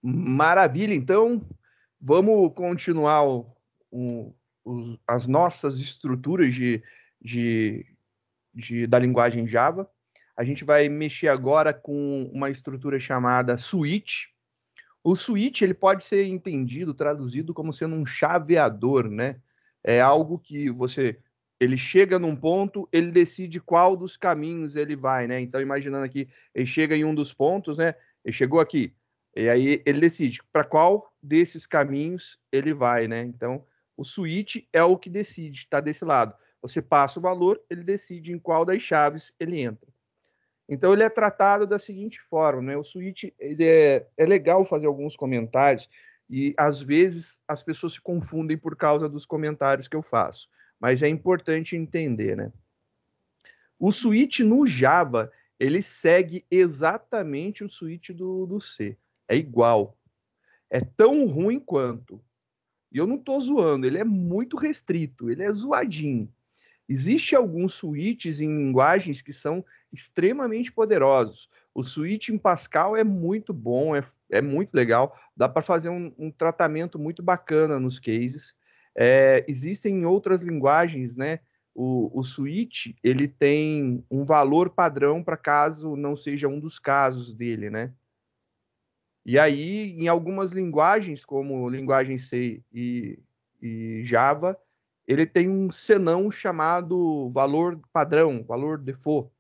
Maravilha, então vamos continuar as nossas estruturas de, da linguagem Java. A gente vai mexer agora com uma estrutura chamada switch. O switch ele pode ser entendido, traduzido como sendo um chaveador, né? É algo que ele chega num ponto, ele decide qual dos caminhos ele vai, né? Então, imaginando aqui, ele chega em um dos pontos, né? Ele chegou aqui, e aí ele decide para qual desses caminhos ele vai, né? Então, o switch é o que decide, está desse lado. Você passa o valor, ele decide em qual das chaves ele entra. Então, ele é tratado da seguinte forma, né? O switch é legal fazer alguns comentários e, às vezes, as pessoas se confundem por causa dos comentários que eu faço. Mas é importante entender, né? O switch no Java, ele segue exatamente o switch do C. É igual. É tão ruim quanto. E eu não estou zoando, ele é muito restrito, ele é zoadinho. Existem alguns switches em linguagens que são extremamente poderosos. O switch em Pascal é muito bom, é muito legal. Dá para fazer um tratamento muito bacana nos cases. Existem em outras linguagens, né? O switch ele tem um valor padrão para caso não seja um dos casos dele, né? E aí, em algumas linguagens, como linguagem C e Java, ele tem um senão chamado valor padrão, valor default,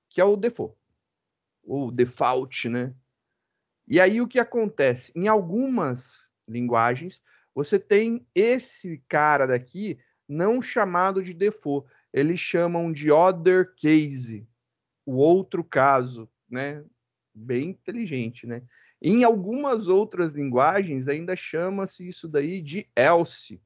que é o default, ou default, né? E aí o que acontece? Em algumas linguagens, você tem esse cara daqui não chamado de default, eles chamam de other case, o outro caso, né? Bem inteligente, né? Em algumas outras linguagens ainda chama-se isso daí de else.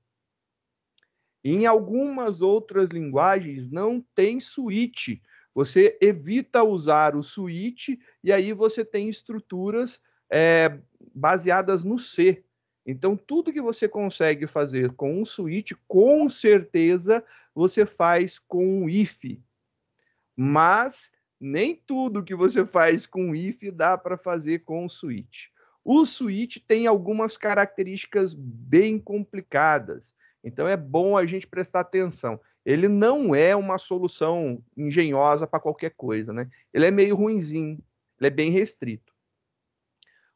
Em algumas outras linguagens não tem switch. Você evita usar o switch e aí você tem estruturas baseadas no C. Então, tudo que você consegue fazer com um switch, com certeza você faz com um if. Mas nem tudo que você faz com if dá para fazer com o switch. O switch tem algumas características bem complicadas, então é bom a gente prestar atenção. Ele não é uma solução engenhosa para qualquer coisa, né? Ele é meio ruinzinho, ele é bem restrito.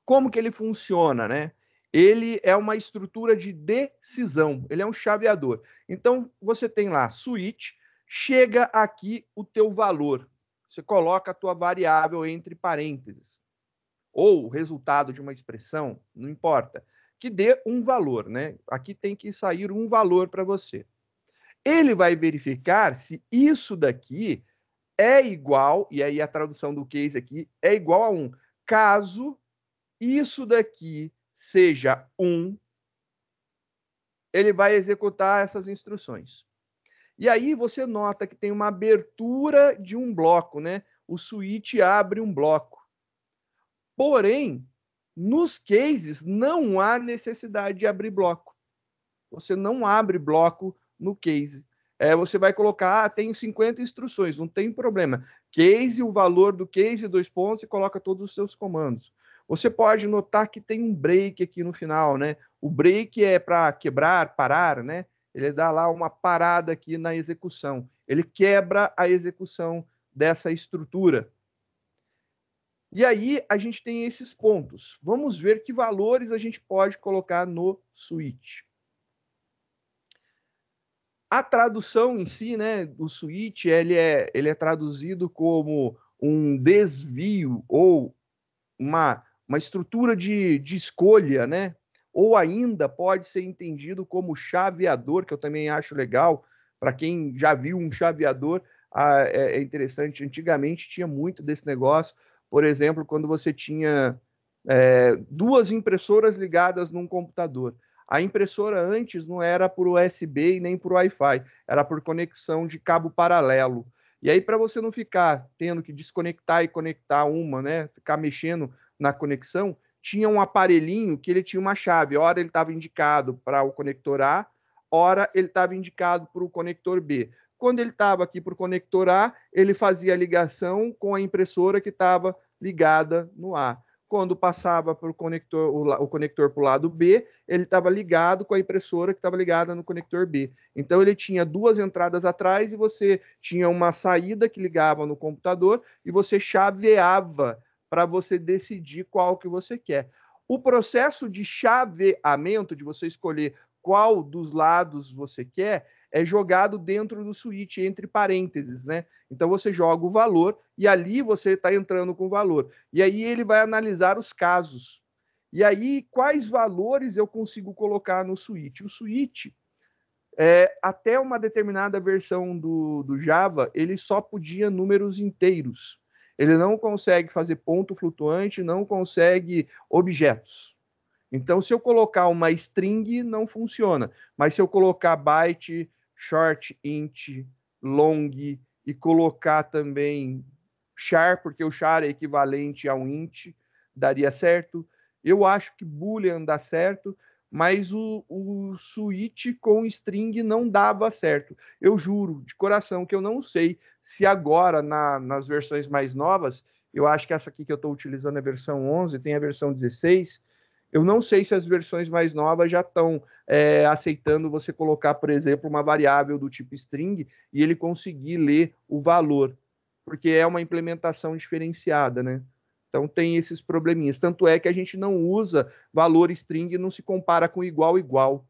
Como que ele funciona, né? Ele é uma estrutura de decisão, ele é um chaveador. Então, você tem lá switch, chega aqui o teu valor. Você coloca a tua variável entre parênteses. Ou o resultado de uma expressão, não importa. Que dê um valor, né? Aqui tem que sair um valor para você. Ele vai verificar se isso daqui é igual, e aí a tradução do case aqui é igual a 1. Caso isso daqui seja 1, ele vai executar essas instruções. E aí você nota que tem uma abertura de um bloco, né? O switch abre um bloco. Porém, nos cases não há necessidade de abrir bloco. Você não abre bloco no case. Você vai colocar, tem 50 instruções, não tem problema. Case, o valor do case, 2 pontos, e coloca todos os seus comandos. Você pode notar que tem um break aqui no final, né? O break é para quebrar, parar, né? Ele dá lá uma parada aqui na execução. Ele quebra a execução dessa estrutura. E aí a gente tem esses pontos. Vamos ver que valores a gente pode colocar no switch. A tradução em si, né, do switch, ele é traduzido como um desvio ou uma estrutura de escolha, né? Ou ainda pode ser entendido como chaveador, que eu também acho legal. Para quem já viu um chaveador, é interessante. Antigamente tinha muito desse negócio. Por exemplo, quando você tinha duas impressoras ligadas num computador. A impressora antes não era por USB e nem por Wi-Fi, era por conexão de cabo paralelo. E aí, para você não ficar tendo que desconectar e conectar uma, né? Ficar mexendo na conexão, tinha um aparelhinho que ele tinha uma chave. Ora ele estava indicado para o conector A, ora ele estava indicado para o conector B. Quando ele estava aqui para o conector A, ele fazia a ligação com a impressora que estava ligada no A. Quando passava para o conector para o lado B, ele estava ligado com a impressora que estava ligada no conector B. Então ele tinha duas entradas atrás e você tinha uma saída que ligava no computador e você chaveava para você decidir qual que você quer. O processo de chaveamento, de você escolher qual dos lados você quer, é jogado dentro do switch, entre parênteses, né? Então você joga o valor e ali você está entrando com o valor. E aí ele vai analisar os casos. E aí, quais valores eu consigo colocar no switch? O switch, até uma determinada versão do Java, ele só podia números inteiros. Ele não consegue fazer ponto flutuante, não consegue objetos. Então, se eu colocar uma string, não funciona. Mas se eu colocar byte, short, int, long e colocar também char, porque o char é equivalente a um int, daria certo. Eu acho que boolean dá certo, mas o switch com string não dava certo. Eu juro, de coração, que eu não sei se agora, nas versões mais novas, eu acho que essa aqui que eu estou utilizando é a versão 11, tem a versão 16, eu não sei se as versões mais novas já estão aceitando você colocar, por exemplo, uma variável do tipo string e ele conseguir ler o valor, porque é uma implementação diferenciada, né? Então tem esses probleminhas. Tanto é que a gente não usa valor string e não se compara com igual igual.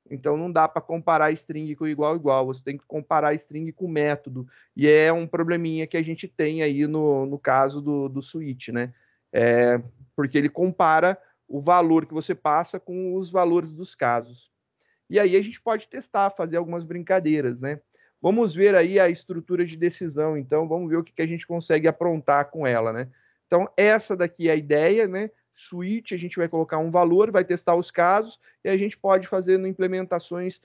Então não dá para comparar string com igual igual. Você tem que comparar string com método. E é um probleminha que a gente tem aí no caso do switch, né? Porque ele compara o valor que você passa com os valores dos casos. E aí a gente pode testar, fazer algumas brincadeiras, né? Vamos ver aí a estrutura de decisão, então vamos ver o que a gente consegue aprontar com ela, né? Então essa daqui é a ideia, né? Switch, a gente vai colocar um valor, vai testar os casos e a gente pode fazer implementações,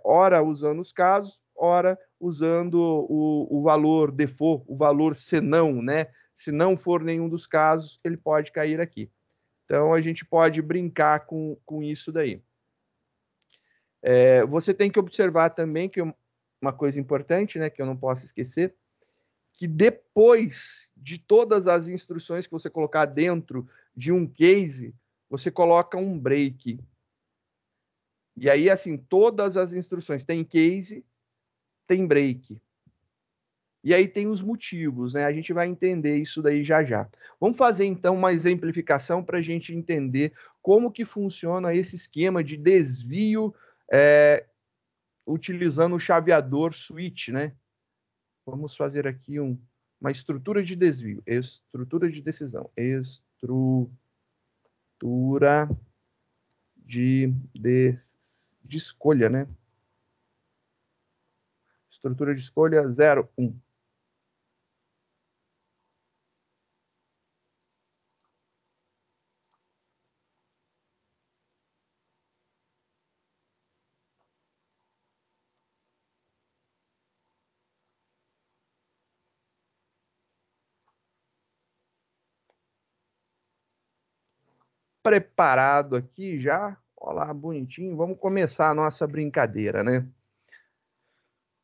ora usando os casos, ora usando o valor default, o valor senão, né? Se não for nenhum dos casos, ele pode cair aqui. Então a gente pode brincar com isso daí. Você tem que observar também que uma coisa importante, né, que eu não posso esquecer, que depois de todas as instruções que você colocar dentro de um case, você coloca um break. E aí, assim, todas as instruções tem case, tem break. E aí tem os motivos, né? A gente vai entender isso daí já já. Vamos fazer então uma exemplificação para a gente entender como que funciona esse esquema de desvio utilizando o chaveador switch, né? Vamos fazer aqui uma estrutura de desvio, estrutura de decisão, estrutura de escolha, né? Estrutura de escolha 0, 1. Preparado aqui já. Olá, bonitinho. Vamos começar a nossa brincadeira, né?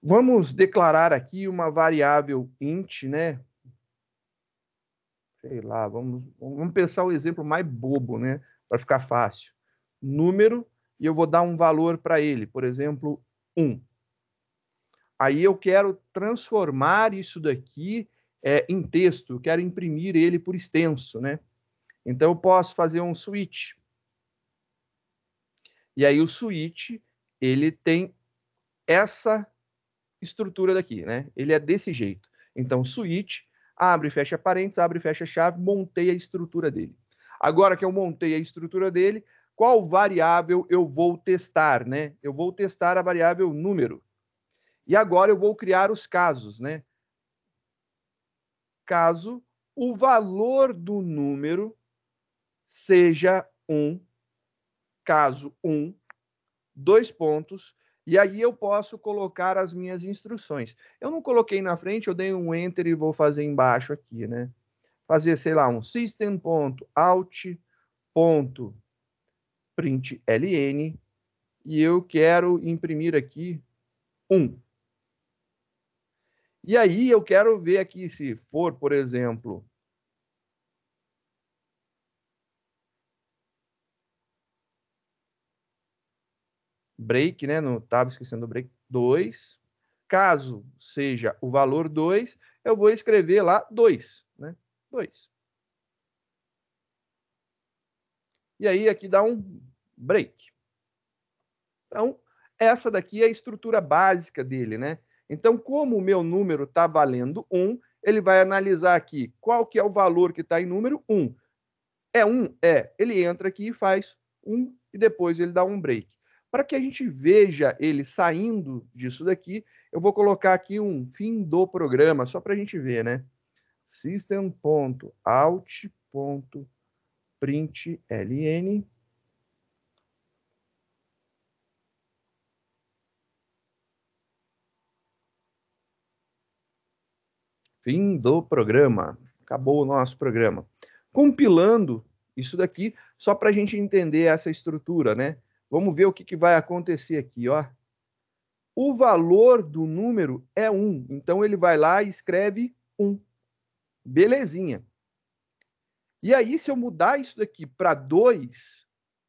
Vamos declarar aqui uma variável int, né? Sei lá, vamos pensar o exemplo mais bobo, né? Para ficar fácil. Número, e eu vou dar um valor para ele, por exemplo, 1. Aí eu quero transformar isso daqui em texto, eu quero imprimir ele por extenso, né? Então eu posso fazer um switch. E aí o switch, ele tem essa estrutura daqui, né? Ele é desse jeito. Então switch, abre e fecha parênteses, abre e fecha chave, montei a estrutura dele. Agora que eu montei a estrutura dele, qual variável eu vou testar, né? Eu vou testar a variável número. E agora eu vou criar os casos, né? Caso o valor do número seja 1, caso 1, 2 pontos, e aí eu posso colocar as minhas instruções. Eu não coloquei na frente, eu dei um enter e vou fazer embaixo aqui, né? Fazer, sei lá, um system.out.println e eu quero imprimir aqui 1. E aí eu quero ver aqui se for, por exemplo, break, né? Não estava esquecendo do break, 2. Caso seja o valor 2, eu vou escrever lá 2, né? 2. E aí aqui dá um break. Então, essa daqui é a estrutura básica dele, né? Então, como o meu número está valendo 1, ele vai analisar aqui qual que é o valor que está em número 1. É 1? É. Ele entra aqui e faz 1 e depois ele dá um break. Para que a gente veja ele saindo disso daqui, eu vou colocar aqui um fim do programa, só para a gente ver, né? System.out.println. Fim do programa. Acabou o nosso programa. Compilando isso daqui, só para a gente entender essa estrutura, né? Vamos ver o que vai acontecer aqui, ó. O valor do número é 1, então ele vai lá e escreve 1. Belezinha. E aí, se eu mudar isso daqui para 2,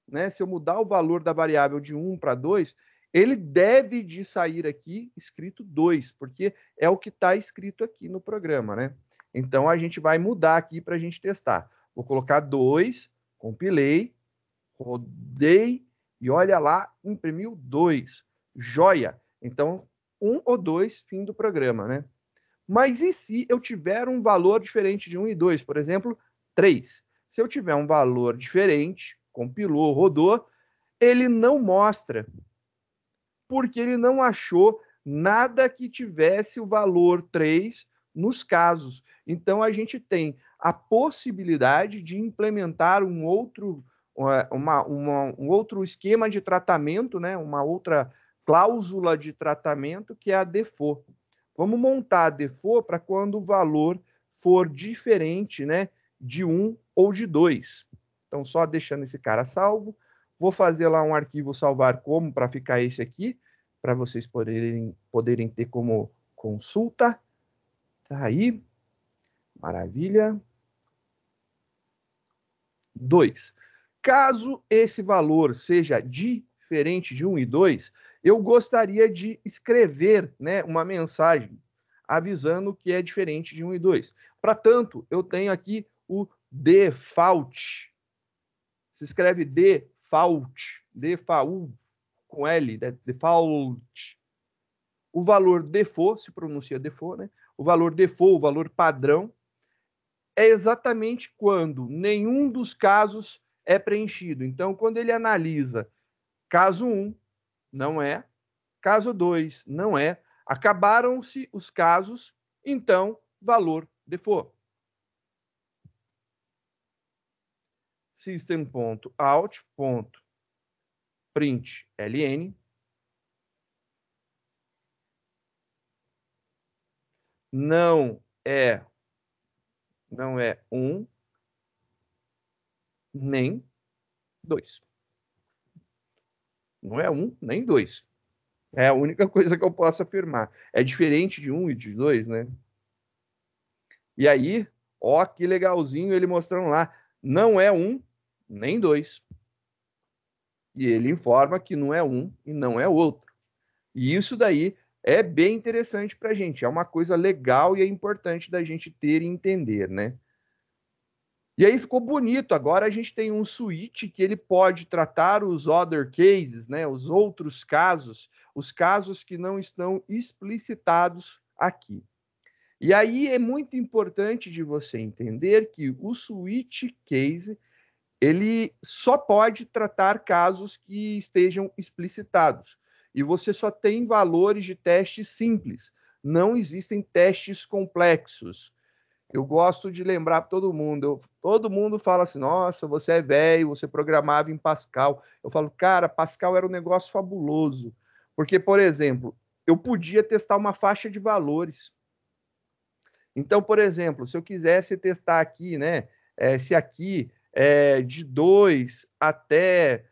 né? Se eu mudar o valor da variável de 1 para 2, ele deve de sair aqui escrito 2, porque é o que está escrito aqui no programa, né? Então, a gente vai mudar aqui para a gente testar. Vou colocar 2, compilei, rodei, e olha lá, imprimiu 2. Joia! Então, 1 ou 2, fim do programa, né? Mas e se eu tiver um valor diferente de 1 e 2? Por exemplo, 3. Se eu tiver um valor diferente, compilou, rodou, ele não mostra, porque ele não achou nada que tivesse o valor 3 nos casos. Então, a gente tem a possibilidade de implementar um outro, um outro esquema de tratamento, né? Uma outra cláusula de tratamento, que é a default. Vamos montar a default para quando o valor for diferente, né, de 1 ou de 2. Então, só deixando esse cara salvo. Vou fazer lá um arquivo salvar como para ficar esse aqui, para vocês poderem ter como consulta. Tá aí. Maravilha. 2. Caso esse valor seja diferente de 1 e 2, eu gostaria de escrever, né, uma mensagem avisando que é diferente de 1 e 2. Para tanto, eu tenho aqui o default. Se escreve default, default com L, né? Default. O valor default, se pronuncia default, né? O valor default, o valor padrão, é exatamente quando nenhum dos casos é preenchido. Então, quando ele analisa caso 1, não é, caso 2, não é, acabaram-se os casos, então, valor default. System.out.println não é 1 nem 2. Não é 1 nem 2. É a única coisa que eu posso afirmar. É diferente de 1 e de 2, né? E aí, ó, que legalzinho ele mostrando lá. Não é 1 nem 2. E ele informa que não é um e não é outro. E isso daí é bem interessante para a gente. É uma coisa legal e é importante da gente ter e entender, né? E aí ficou bonito. Agora a gente tem um switch que ele pode tratar os other cases, né? Os outros casos, os casos que não estão explicitados aqui. E aí é muito importante de você entender que o switch case ele só pode tratar casos que estejam explicitados. E você só tem valores de testes simples. Não existem testes complexos. Eu gosto de lembrar para todo mundo. Todo mundo fala assim, nossa, você é velho, você programava em Pascal. Eu falo, cara, Pascal era um negócio fabuloso. Porque, por exemplo, eu podia testar uma faixa de valores. Então, por exemplo, se eu quisesse testar aqui, né, se aqui é de 2 até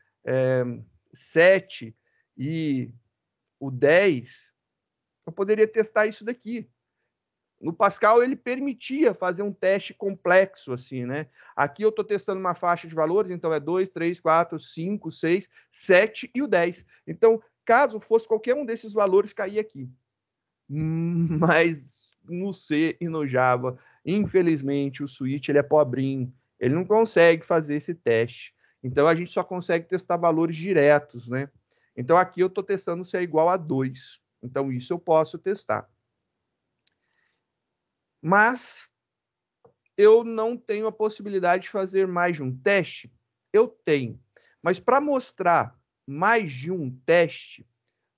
7 e o 10, eu poderia testar isso daqui. No Pascal, ele permitia fazer um teste complexo, assim, né? Aqui eu estou testando uma faixa de valores, então é 2, 3, 4, 5, 6, 7 e o 10. Então, caso fosse qualquer um desses valores cair aqui. Mas no C e no Java, infelizmente, o Switch ele é pobrinho, ele não consegue fazer esse teste. Então, a gente só consegue testar valores diretos, né? Então, aqui eu estou testando se é igual a 2. Então, isso eu posso testar. Mas eu não tenho a possibilidade de fazer mais de um teste? Eu tenho. Mas para mostrar mais de um teste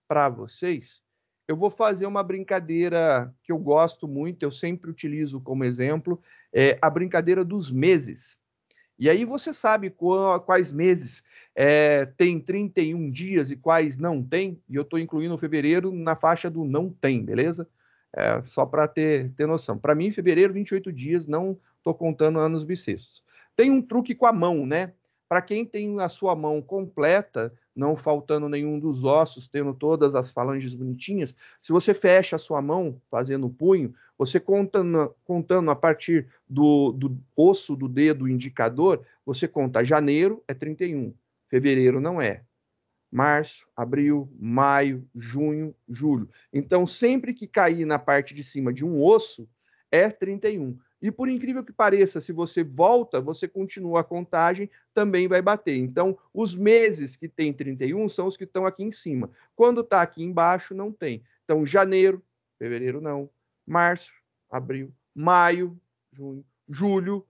para vocês, eu vou fazer uma brincadeira que eu gosto muito, eu sempre utilizo como exemplo, é a brincadeira dos meses. E aí você sabe quais meses tem 31 dias e quais não tem, e eu estou incluindo o fevereiro na faixa do não tem, beleza? Só para ter noção. Para mim, fevereiro, 28 dias, não estou contando anos bissextos. Tem um truque com a mão, né? Para quem tem a sua mão completa, não faltando nenhum dos ossos, tendo todas as falanges bonitinhas, se você fecha a sua mão, fazendo o punho, você contando a partir do osso do dedo indicador, você conta janeiro é 31, fevereiro não é, março, abril, maio, junho, julho. Então, sempre que cair na parte de cima de um osso, é 31. E por incrível que pareça, se você volta, você continua a contagem, também vai bater. Então, os meses que tem 31 são os que estão aqui em cima. Quando está aqui embaixo, não tem. Então, janeiro, fevereiro não, março, abril, maio, junho, julho,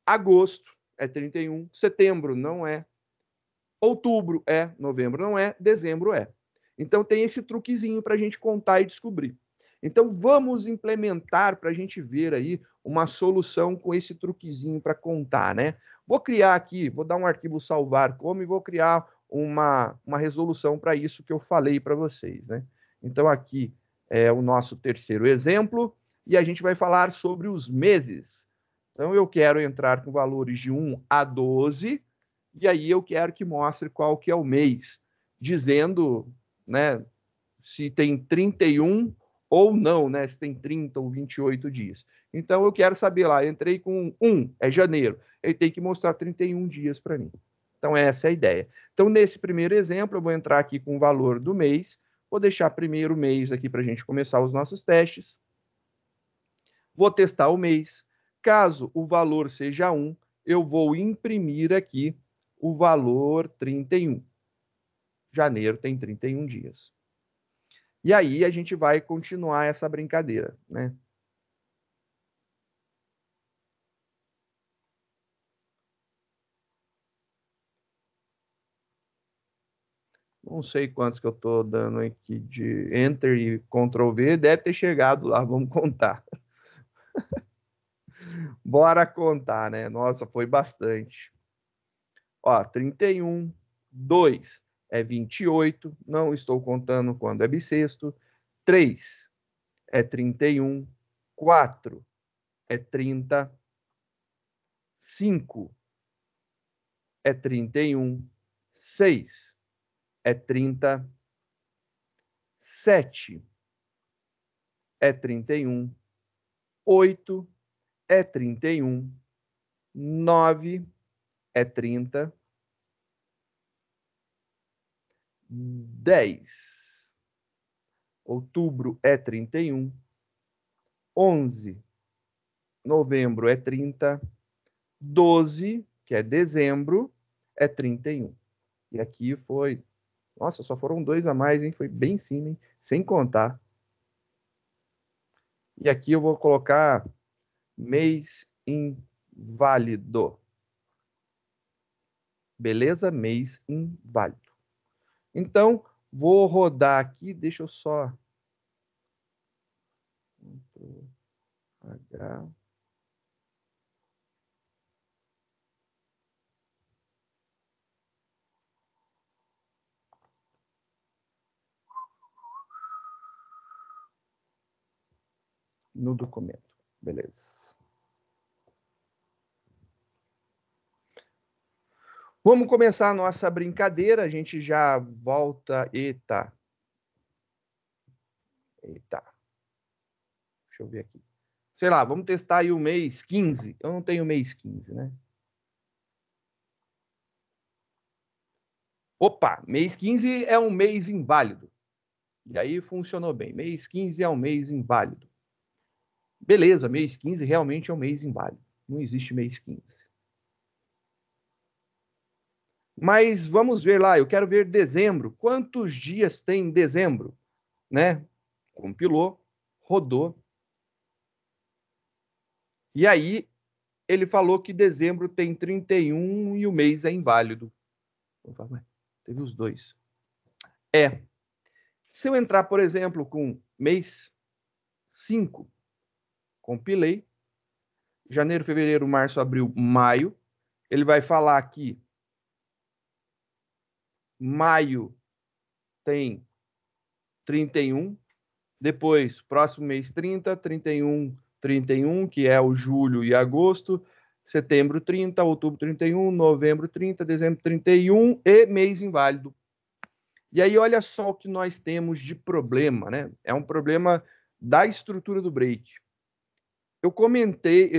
agosto é 31, setembro não é, outubro é, novembro não é, dezembro é. Então tem esse truquezinho para a gente contar e descobrir. Então vamos implementar para a gente ver aí uma solução com esse truquezinho para contar, né? Vou criar aqui, vou dar um arquivo salvar como e vou criar uma resolução para isso que eu falei para vocês, né? Então aqui é o nosso terceiro exemplo e a gente vai falar sobre os meses. Então eu quero entrar com valores de 1 a 12, e aí eu quero que mostre qual que é o mês, dizendo, né, se tem 31 ou não, né, se tem 30 ou 28 dias. Então eu quero saber lá, entrei com 1, é janeiro, ele tem que mostrar 31 dias para mim. Então essa é a ideia. Então nesse primeiro exemplo eu vou entrar aqui com o valor do mês, vou deixar primeiro mês aqui para a gente começar os nossos testes. Vou testar o mês. Caso o valor seja 1, eu vou imprimir aqui o valor 31. Janeiro tem 31 dias. E aí a gente vai continuar essa brincadeira, né? Não sei quantos que eu estou dando aqui de Enter e Ctrl V, deve ter chegado lá, vamos contar. Bora contar, né? Nossa, foi bastante. Ó, 31, 2 é 28, não estou contando quando é bissexto. 3 é 31, 4 é 30, 5 é 31, 6 é 30, 7 é 31, 8 é 31, 9 é 30, 10, outubro é 31, 11, novembro é 30, 12, que é dezembro, é 31. E aqui foi... Nossa, só foram 2 a mais, hein? Foi bem em cima, hein? Sem contar. E aqui eu vou colocar mês inválido. Beleza? Mês inválido. Então, vou rodar aqui, deixa eu só... H... no documento. Beleza. Vamos começar a nossa brincadeira. A gente já volta... Eita. Eita. Deixa eu ver aqui. Sei lá, vamos testar aí o mês 15. Eu não tenho mês 15, né? Opa, mês 15 é um mês inválido. E aí funcionou bem. Mês 15 é um mês inválido. Beleza, mês 15 realmente é um mês inválido. Não existe mês 15. Mas vamos ver lá, eu quero ver dezembro. Quantos dias tem dezembro? Né? Compilou, rodou. E aí ele falou que dezembro tem 31 e o mês é inválido. Eu falo, teve os dois. Se eu entrar, por exemplo, com mês 5, compilei, janeiro, fevereiro, março, abril, maio, ele vai falar que maio tem 31, depois, próximo mês 30, 31, 31, que é o julho e agosto, setembro 30, outubro 31, novembro 30, dezembro 31 e mês inválido. E aí, olha só o que nós temos de problema, né? É um problema da estrutura do break. Eu comentei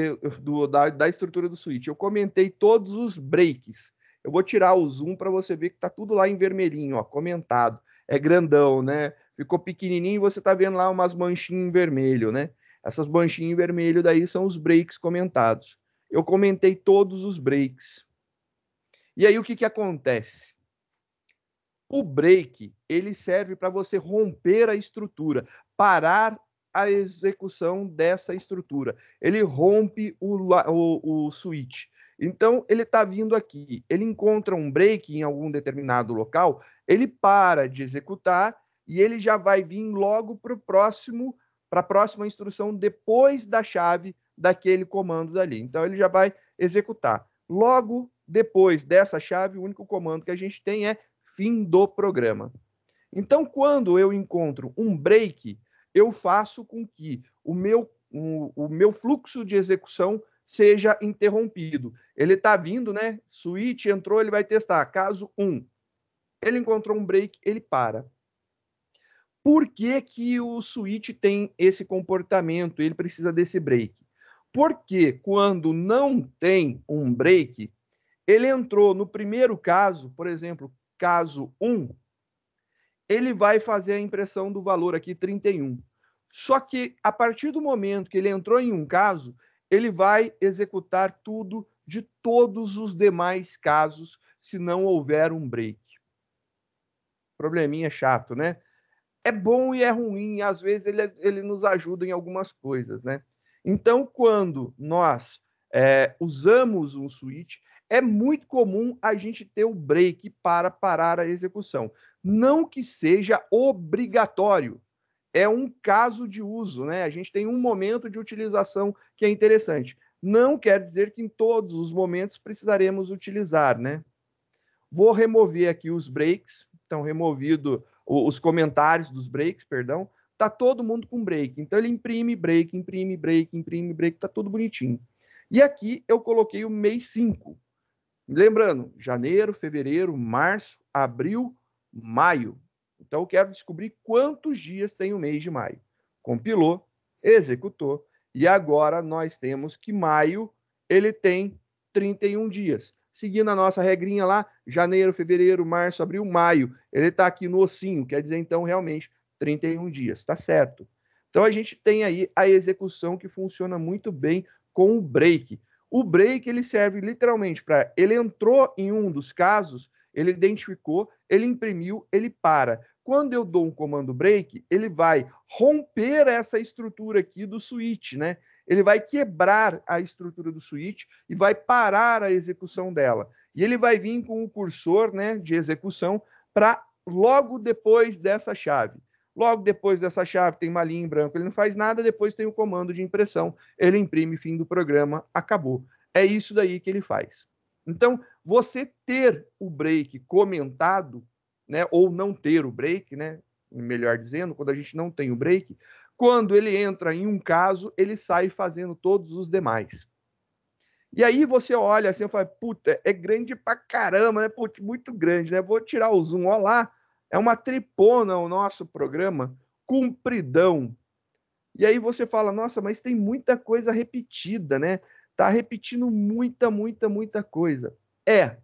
da estrutura do switch, eu comentei todos os breaks. Eu vou tirar o zoom para você ver que tá tudo lá em vermelhinho, ó, comentado. É grandão, né? Ficou pequenininho e você tá vendo lá umas manchinhas em vermelho, né? Essas manchinhas em vermelho daí são os breaks comentados. Eu comentei todos os breaks. E aí o que acontece? O break, ele serve para você romper a estrutura, parar a execução dessa estrutura. Ele rompe o switch. Então, ele está vindo aqui, ele encontra um break em algum determinado local, ele para de executar e ele já vai vir logo para a próxima instrução depois da chave daquele comando dali. Então, ele já vai executar. Logo depois dessa chave, o único comando que a gente tem é fim do programa. Então, quando eu encontro um break, eu faço com que o meu fluxo de execução seja interrompido. Ele está vindo, né? Switch entrou, ele vai testar. Caso 1, ele encontrou um break, ele para. Por que, que o switch tem esse comportamento? Ele precisa desse break. Porque quando não tem um break, ele entrou no primeiro caso, por exemplo, caso 1, ele vai fazer a impressão do valor aqui 31. Só que a partir do momento que ele entrou em um caso, ele vai executar tudo de todos os demais casos, se não houver um break. Probleminha chato, né? É bom e é ruim, às vezes ele nos ajuda em algumas coisas, né? Então, quando nós usamos um switch, é muito comum a gente ter o break para parar a execução. Não que seja obrigatório, é um caso de uso, né? A gente tem um momento de utilização que é interessante. Não quer dizer que em todos os momentos precisaremos utilizar, né? Vou remover aqui os breaks, então removido os comentários dos breaks, perdão. Tá todo mundo com break. Então ele imprime break, imprime break, imprime break, tá tudo bonitinho. E aqui eu coloquei o mês 5. Lembrando, janeiro, fevereiro, março, abril, maio. Então eu quero descobrir quantos dias tem o mês de maio. Compilou, executou, e agora nós temos que maio ele tem 31 dias. Seguindo a nossa regrinha lá, janeiro, fevereiro, março, abril, maio. Ele está aqui no ossinho, quer dizer, então, realmente, 31 dias. Está certo. Então, a gente tem aí a execução que funciona muito bem com o break. O break ele serve literalmente para ele entrou em um dos casos, ele identificou, ele imprimiu, ele para. Quando eu dou um comando break, ele vai romper essa estrutura aqui do switch, né? Ele vai quebrar a estrutura do switch e vai parar a execução dela. E ele vai vir com o cursor, né, de execução para logo depois dessa chave. Logo depois dessa chave tem uma linha em branco, ele não faz nada, depois tem o comando de impressão, ele imprime, fim do programa, acabou. É isso daí que ele faz. Então, você ter o break comentado, né, ou não ter o break, né, melhor dizendo, quando a gente não tem o break, quando ele entra em um caso, ele sai fazendo todos os demais. E aí você olha assim e fala, puta, é grande pra caramba, né? Putz, muito grande, né? Vou tirar o zoom, olha lá, é uma tripona o nosso programa, compridão. E aí você fala, nossa, mas tem muita coisa repetida, né? Tá repetindo muita coisa. É.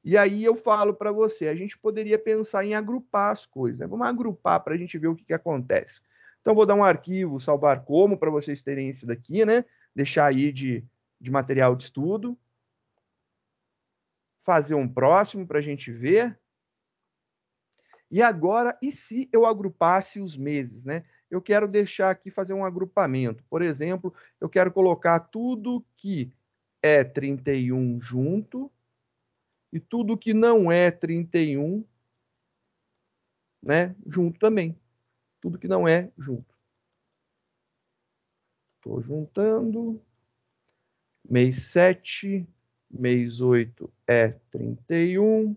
E aí eu falo para você, a gente poderia pensar em agrupar as coisas, né? Vamos agrupar para a gente ver o que, que acontece. Então, vou dar um arquivo, salvar como, para vocês terem esse daqui, né? Deixar aí de material de estudo. Fazer um próximo para a gente ver. E agora, e se eu agrupasse os meses, né? Eu quero deixar aqui, fazer um agrupamento. Por exemplo, eu quero colocar tudo que é 31 junto e tudo que não é 31, né, junto também. Tudo que não é junto. Estou juntando. Mês 7, mês 8 é 31.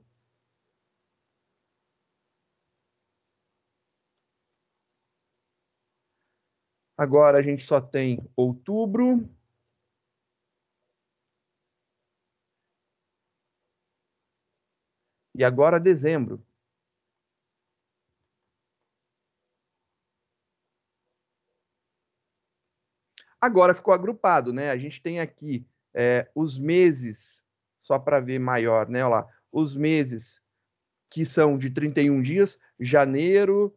Agora a gente só tem outubro. E agora dezembro. Agora ficou agrupado, né? A gente tem aqui os meses, só para ver maior, né? Olha lá, os meses que são de 31 dias, janeiro,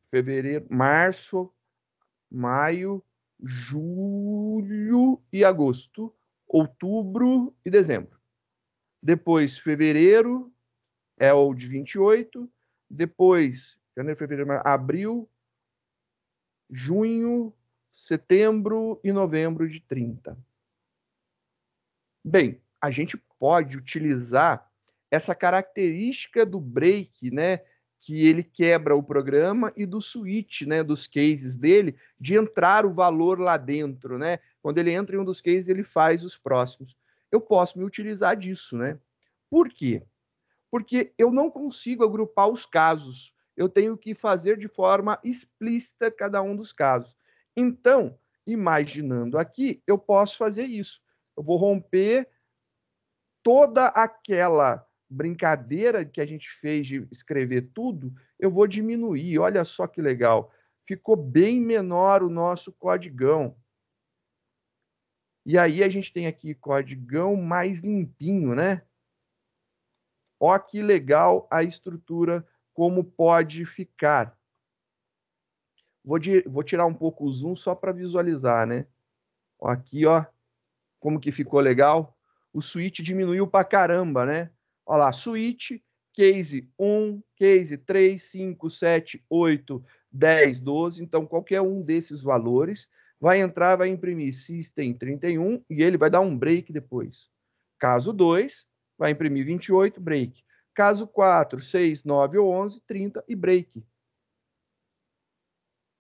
fevereiro, março, maio, julho e agosto, outubro e dezembro. Depois, fevereiro é o de 28, depois, janeiro, fevereiro, março, abril, junho, setembro e novembro de 30. Bem, a gente pode utilizar essa característica do break, né, que ele quebra o programa, e do switch, né, dos cases dele, de entrar o valor lá dentro, né? Quando ele entra em um dos cases, ele faz os próximos. Eu posso me utilizar disso, né? Por quê? Porque eu não consigo agrupar os casos. Eu tenho que fazer de forma explícita cada um dos casos. Então, imaginando aqui, eu posso fazer isso. Eu vou romper toda aquela brincadeira que a gente fez de escrever tudo, eu vou diminuir. Olha só que legal. Ficou bem menor o nosso codigão. E aí a gente tem aqui codigão mais limpinho, né? Ó que legal a estrutura, como pode ficar. Vou tirar um pouco o zoom só para visualizar, né? Ó, aqui, ó, como que ficou legal. O switch diminuiu para caramba, né? Olha lá, switch, case 1, case 3, 5, 7, 8, 10, 12. Então, qualquer um desses valores vai entrar, vai imprimir System 31 e ele vai dar um break depois. Caso 2, vai imprimir 28, break. Caso 4, 6, 9 ou 11, 30 e break.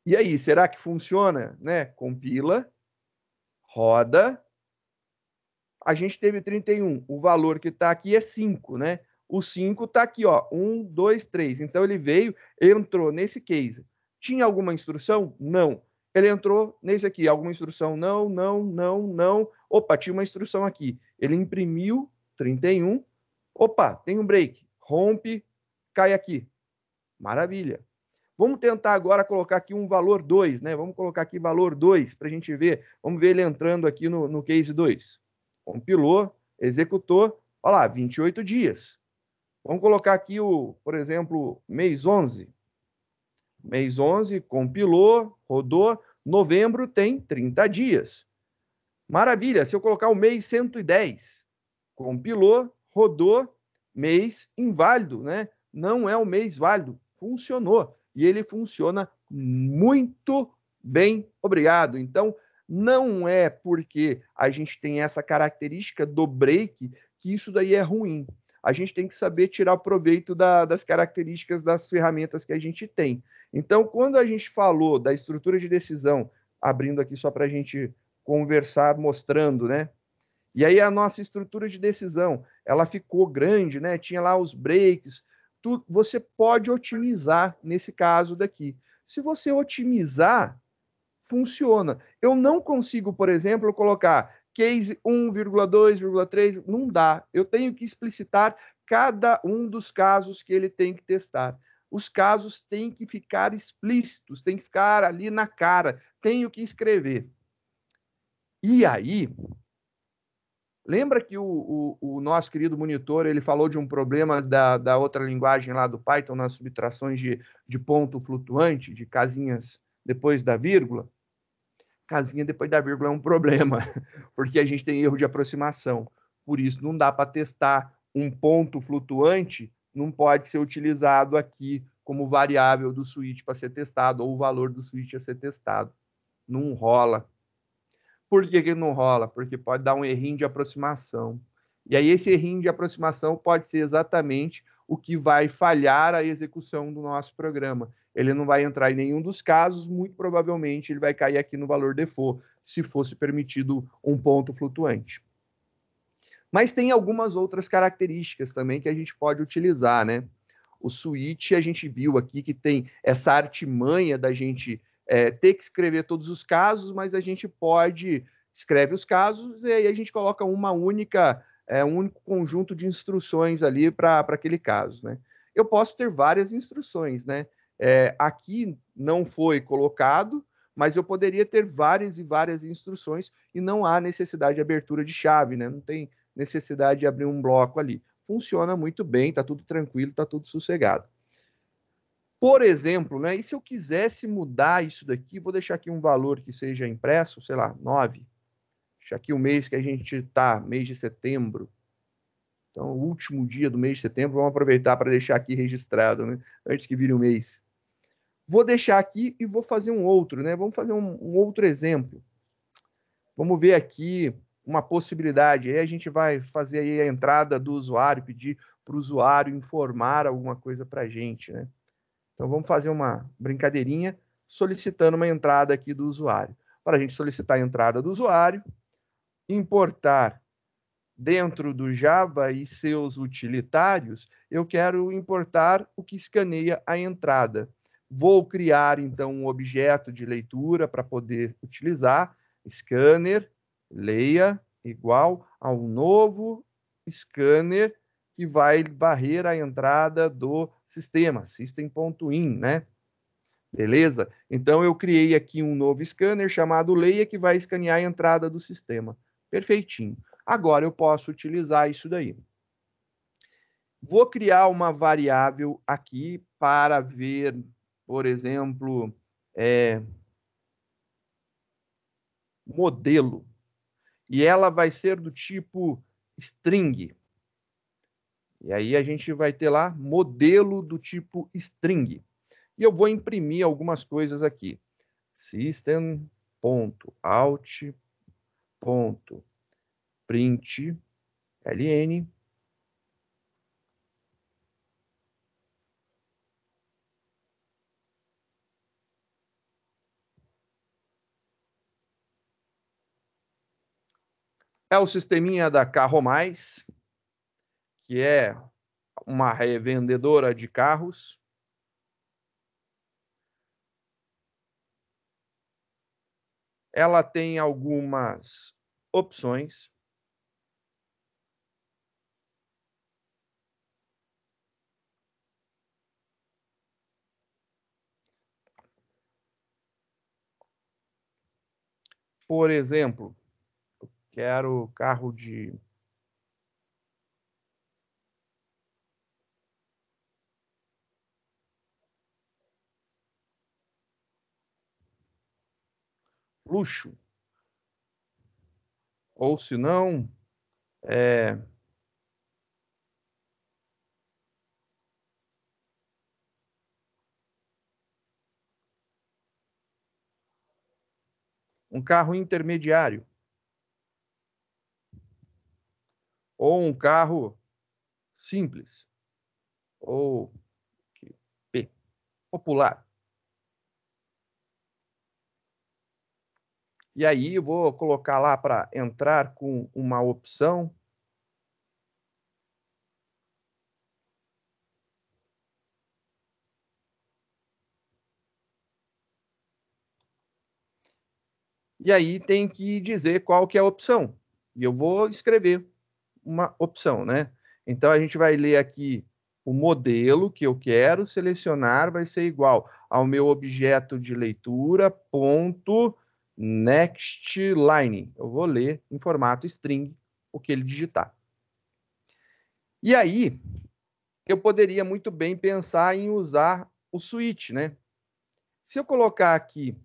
E aí, será que funciona? Né? Compila, roda. A gente teve 31. O valor que está aqui é 5, né? O 5 está aqui, ó. 1, 2, 3. Então ele veio, entrou nesse case. Tinha alguma instrução? Não. Ele entrou nesse aqui. Alguma instrução? Não, não, não, não. Opa, tinha uma instrução aqui. Ele imprimiu 31. Opa, tem um break. Rompe, cai aqui. Maravilha. Vamos tentar agora colocar aqui um valor 2, né? Vamos colocar aqui valor 2 para a gente ver. Vamos ver ele entrando aqui no case 2. Compilou, executou. Olha lá, 28 dias. Vamos colocar aqui, por exemplo, mês 11. Mês 11, compilou, rodou. Novembro tem 30 dias. Maravilha, se eu colocar o mês 110, compilou, rodou, mês inválido, né? Não é o mês válido. Funcionou. E ele funciona muito bem, obrigado. Então, não é porque a gente tem essa característica do break que isso daí é ruim. A gente tem que saber tirar proveito das características das ferramentas que a gente tem. Então, quando a gente falou da estrutura de decisão, abrindo aqui só para a gente conversar, mostrando, né? E aí a nossa estrutura de decisão, ela ficou grande, né? Tinha lá os breaks, tudo. Você pode otimizar nesse caso daqui. Se você otimizar, funciona. Eu não consigo, por exemplo, colocar case 1,2,3, não dá. Eu tenho que explicitar cada um dos casos que ele tem que testar. Os casos têm que ficar explícitos, têm que ficar ali na cara, tenho que escrever. E aí, Lembra que o nosso querido monitor ele falou de um problema da outra linguagem lá do Python nas subtrações de ponto flutuante, de casinhas depois da vírgula? Casinha depois da vírgula é um problema, porque a gente tem erro de aproximação. Por isso, não dá para testar um ponto flutuante, não pode ser utilizado aqui como variável do switch para ser testado, ou o valor do switch a ser testado. Não rola. Por que não rola? Porque pode dar um errinho de aproximação. E aí, esse errinho de aproximação pode ser exatamente o que vai falhar a execução do nosso programa. Ele não vai entrar em nenhum dos casos, muito provavelmente ele vai cair aqui no valor default, se fosse permitido um ponto flutuante. Mas tem algumas outras características também que a gente pode utilizar, né? O switch, a gente viu aqui que tem essa artimanha da gente ter que escrever todos os casos, mas a gente pode escreve os casos e aí a gente coloca um único conjunto de instruções ali para aquele caso, né? Eu posso ter várias instruções, né? Aqui não foi colocado, mas eu poderia ter várias e várias instruções e não há necessidade de abertura de chave, né? Não tem necessidade de abrir um bloco ali. Funciona muito bem, está tudo tranquilo, está tudo sossegado. Por exemplo, né? E se eu quisesse mudar isso daqui, vou deixar aqui um valor que seja impresso, sei lá, 9. Deixa aqui o mês que a gente está, mês de setembro. Então, o último dia do mês de setembro, vamos aproveitar para deixar aqui registrado, né? Antes que vire o mês. Vou deixar aqui e vou fazer um outro, né? Vamos fazer um outro exemplo. Vamos ver aqui uma possibilidade. Aí a gente vai fazer aí a entrada do usuário, pedir para o usuário informar alguma coisa para a gente, né? Então, vamos fazer uma brincadeirinha solicitando uma entrada aqui do usuário. Para a gente solicitar a entrada do usuário, importar dentro do Java e seus utilitários, eu quero importar o que escaneia a entrada. Vou criar, então, um objeto de leitura para poder utilizar, scanner, leia, igual ao novo scanner que vai varrer a entrada do sistema, system.in, né? Beleza? Então, eu criei aqui um novo scanner chamado leia que vai escanear a entrada do sistema. Perfeitinho. Agora eu posso utilizar isso daí. Vou criar uma variável aqui para ver, por exemplo, modelo. E ela vai ser do tipo string. E aí a gente vai ter lá modelo do tipo string. E eu vou imprimir algumas coisas aqui. System.out.println é o sisteminha da Carro Mais, que é uma revendedora de carros. Ela tem algumas opções. Por exemplo, quero carro de luxo. Ou se não, um carro intermediário. Ou um carro simples. Ou P, popular. E aí eu vou colocar lá para entrar com uma opção. E aí tem que dizer qual que é a opção. E eu vou escrever uma opção, né? Então a gente vai ler aqui o modelo que eu quero selecionar vai ser igual ao meu objeto de leitura ponto next line. Eu vou ler em formato string o que ele digitar. E aí, eu poderia muito bem pensar em usar o switch, né? Se eu colocar aqui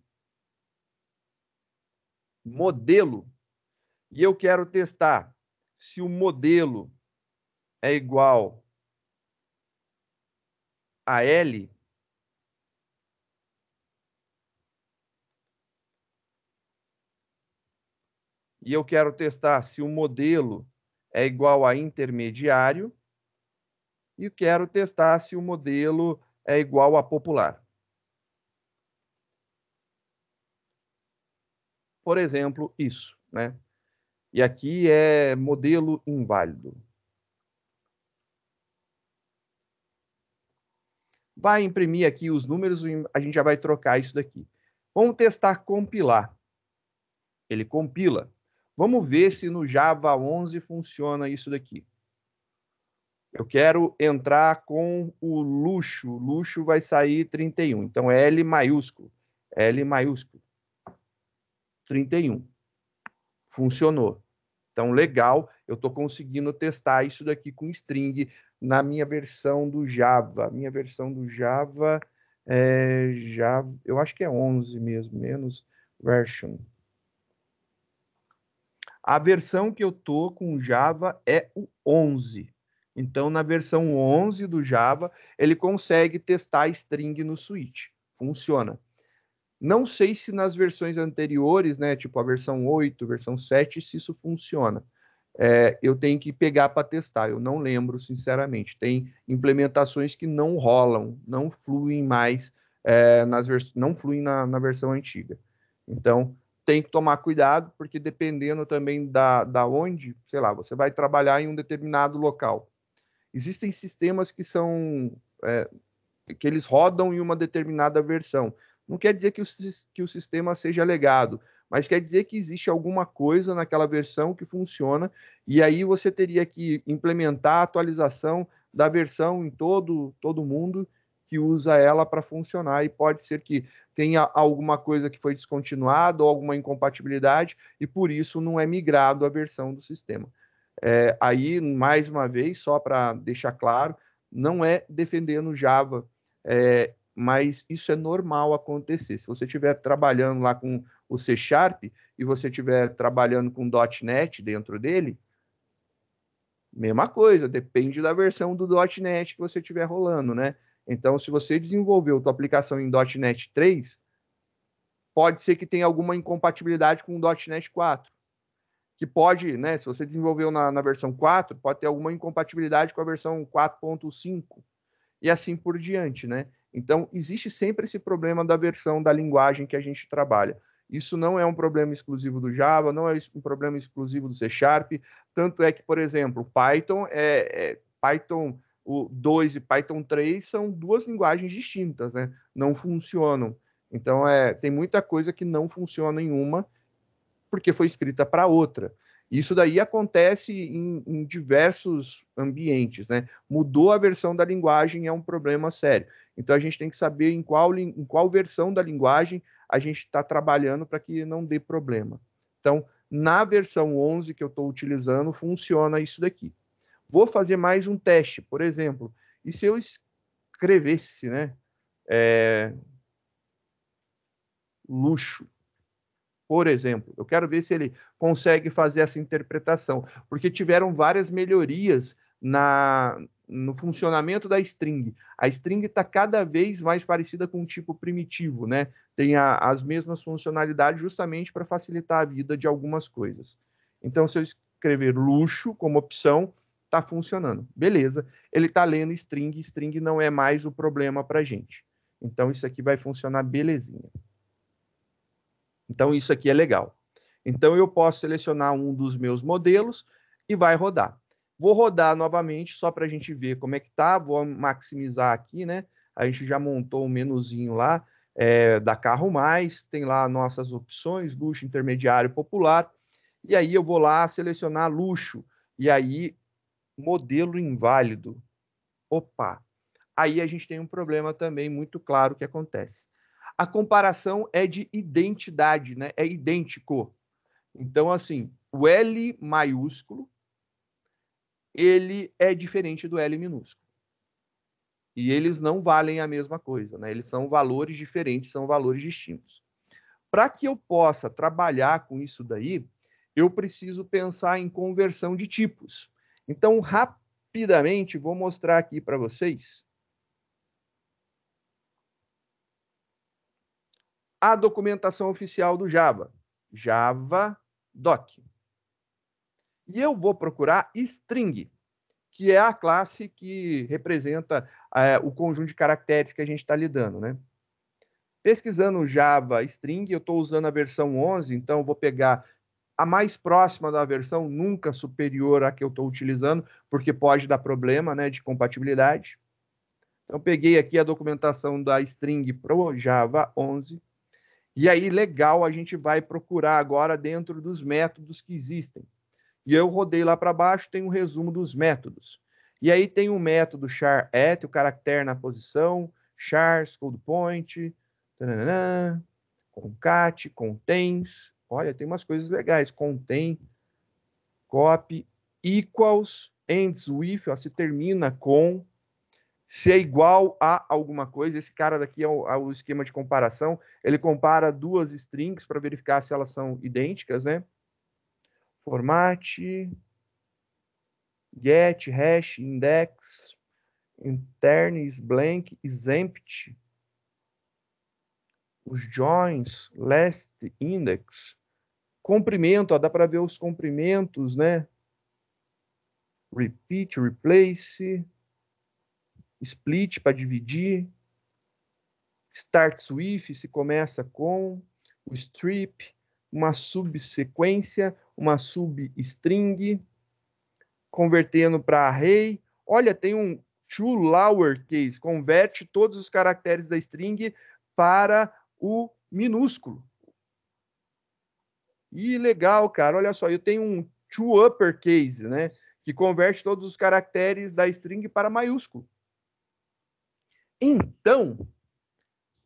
modelo e eu quero testar se o modelo é igual a L, e eu quero testar se o modelo é igual a intermediário, e quero testar se o modelo é igual a popular. Por exemplo, isso, né? E aqui é modelo inválido. Vai imprimir aqui os números e a gente já vai trocar isso daqui. Vamos testar compilar. Ele compila. Vamos ver se no Java 11 funciona isso daqui. Eu quero entrar com o luxo. Luxo vai sair 31. Então, L maiúsculo. L maiúsculo. 31. Funcionou. Então, legal. Eu estou conseguindo testar isso daqui com string na minha versão do Java. Minha versão do Java é Java, eu acho que é 11 mesmo, menos version. A versão que eu tô com Java é o 11. Então, na versão 11 do Java, ele consegue testar string no switch. Funciona. Não sei se nas versões anteriores, né, tipo a versão 8, versão 7, se isso funciona. Eu tenho que pegar para testar, eu não lembro, sinceramente. Tem implementações que não rolam, não fluem mais, não fluem na versão antiga. Então, tem que tomar cuidado, porque dependendo também da onde, sei lá, você vai trabalhar em um determinado local. Existem sistemas que são que eles rodam em uma determinada versão. Não quer dizer que o sistema seja legado, mas quer dizer que existe alguma coisa naquela versão que funciona, e aí você teria que implementar a atualização da versão em todo mundo que usa ela para funcionar, e pode ser que tenha alguma coisa que foi descontinuada ou alguma incompatibilidade, e por isso não é migrado a versão do sistema. Aí, mais uma vez, só para deixar claro, não é defendendo Java, mas isso é normal acontecer. Se você estiver trabalhando lá com o C Sharp e você estiver trabalhando com .NET dentro dele, mesma coisa, depende da versão do .NET que você estiver rolando, né? Então, se você desenvolveu a tua aplicação em .NET 3, pode ser que tenha alguma incompatibilidade com o .NET 4. Que pode, né, se você desenvolveu na versão 4, pode ter alguma incompatibilidade com a versão 4.5 e assim por diante, né? Então, existe sempre esse problema da versão da linguagem que a gente trabalha. Isso não é um problema exclusivo do Java, não é um problema exclusivo do C Sharp, tanto é que, por exemplo, Python Python o 2 e Python 3 são duas linguagens distintas, né? Não funcionam. Então, tem muita coisa que não funciona em uma porque foi escrita para outra. Isso daí acontece em diversos ambientes, né? Mudou a versão da linguagem, é um problema sério. Então a gente tem que saber em qual versão da linguagem a gente está trabalhando para que não dê problema. Então, na versão 11 que eu estou utilizando, funciona isso daqui. Vou fazer mais um teste, por exemplo. E se eu escrevesse, né? Luxo. Por exemplo, eu quero ver se ele consegue fazer essa interpretação, porque tiveram várias melhorias no funcionamento da string. A string está cada vez mais parecida com um tipo primitivo, né? Tem as mesmas funcionalidades justamente para facilitar a vida de algumas coisas. Então, se eu escrever luxo como opção, está funcionando. Beleza, ele está lendo string, string não é mais o problema para a gente. Então, isso aqui vai funcionar belezinha. Então, isso aqui é legal. Então, eu posso selecionar um dos meus modelos e vai rodar. Vou rodar novamente, só para a gente ver como é que tá. Vou maximizar aqui, né? A gente já montou um menuzinho lá da Carro Mais. Tem lá nossas opções, luxo, intermediário, popular. E aí eu vou lá selecionar luxo. E aí, modelo inválido. Opa! Aí a gente tem um problema também muito claro que acontece. A comparação é de identidade, né? É idêntico. Então, assim, o L maiúsculo ele é diferente do L minúsculo. E eles não valem a mesma coisa, né? Eles são valores diferentes, são valores distintos. Para que eu possa trabalhar com isso daí, eu preciso pensar em conversão de tipos. Então, rapidamente, vou mostrar aqui para vocês a documentação oficial do Java, Java Doc. E eu vou procurar string, que é a classe que representa o conjunto de caracteres que a gente está lidando, né? Pesquisando Java string, eu estou usando a versão 11, então eu vou pegar a mais próxima da versão, nunca superior à que eu estou utilizando, porque pode dar problema, né, de compatibilidade. Então, peguei aqui a documentação da string pro Java 11. E aí, legal, a gente vai procurar agora dentro dos métodos que existem. E eu rodei lá para baixo, tem um resumo dos métodos. E aí tem um método char at, o caractere na posição, char, code point, tanana, concat, contains. Olha, tem umas coisas legais. Contain, copy, equals, ends with, ó, se termina com, se é igual a alguma coisa. Esse cara daqui é o esquema de comparação. Ele compara duas strings para verificar se elas são idênticas, né? Formate, get, hash, index, intern, is blank, is empty, os joins, last index, comprimento, ó, dá para ver os comprimentos, né? Repeat, replace, split para dividir, starts with, se começa com, o strip, uma subsequência, uma substring, convertendo para array. Olha, tem um to lowercase, converte todos os caracteres da string para o minúsculo. E legal, cara, olha só, eu tenho um to uppercase, né, que converte todos os caracteres da string para maiúsculo. Então,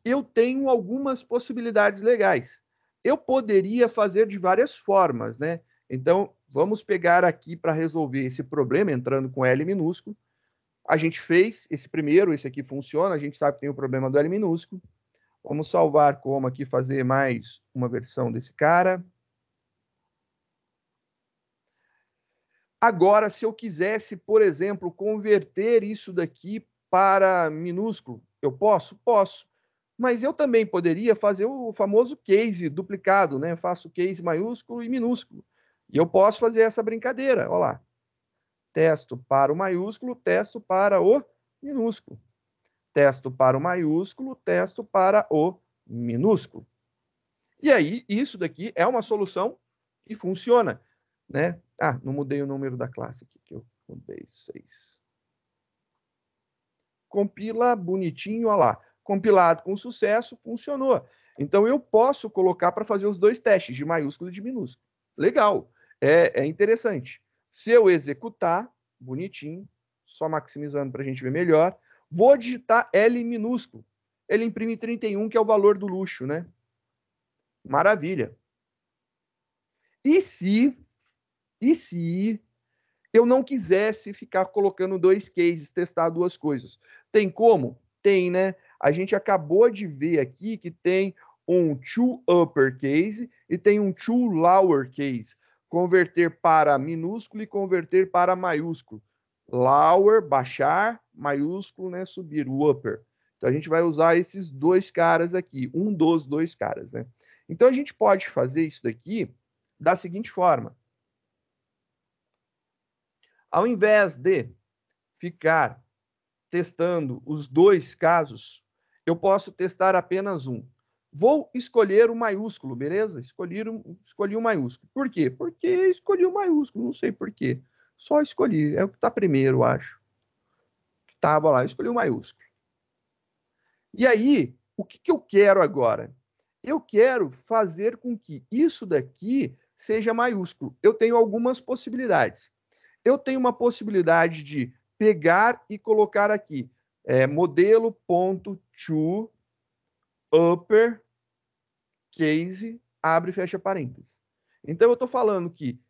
eu tenho algumas possibilidades legais. Eu poderia fazer de várias formas, né? Então, vamos pegar aqui para resolver esse problema, entrando com L minúsculo. A gente fez esse primeiro, esse aqui funciona, a gente sabe que tem o problema do L minúsculo. Vamos salvar como aqui, fazer mais uma versão desse cara. Agora, se eu quisesse, por exemplo, converter isso daqui para minúsculo, eu posso? Posso. Mas eu também poderia fazer o famoso case duplicado, né? Eu faço case maiúsculo e minúsculo. E eu posso fazer essa brincadeira, olha lá. Testo para o maiúsculo, testo para o minúsculo. Testo para o maiúsculo, testo para o minúsculo. E aí, isso daqui é uma solução que funciona, né? Ah, não mudei o número da classe aqui, que eu mudei 6. Compila bonitinho, olha lá. Compilado com sucesso, funcionou. Então, eu posso colocar para fazer os dois testes, de maiúsculo e de minúsculo. Legal, é interessante. Se eu executar, bonitinho, só maximizando para a gente ver melhor, vou digitar L minúsculo. Ele imprime 31, que é o valor do luxo, né? Maravilha. E se eu não quisesse ficar colocando dois cases, testar duas coisas? Tem como? Tem, né? A gente acabou de ver aqui que tem um to uppercase e tem um to lowercase. Converter para minúsculo e converter para maiúsculo. Lower, baixar, maiúsculo, né? Subir, o upper. Então a gente vai usar esses dois caras aqui, um dos dois caras, né? Então a gente pode fazer isso daqui da seguinte forma. Ao invés de ficar testando os dois casos, eu posso testar apenas um. Vou escolher o maiúsculo, beleza? Escolhi o maiúsculo. Por quê? Porque escolhi o maiúsculo, não sei por quê. Só escolhi, é o que está primeiro, acho. Estava lá, escolhi o maiúsculo. E aí, o que eu quero agora? Eu quero fazer com que isso daqui seja maiúsculo. Eu tenho algumas possibilidades. Eu tenho uma possibilidade de pegar e colocar aqui modelo.to upper case, abre e fecha parênteses. Então, eu estou falando que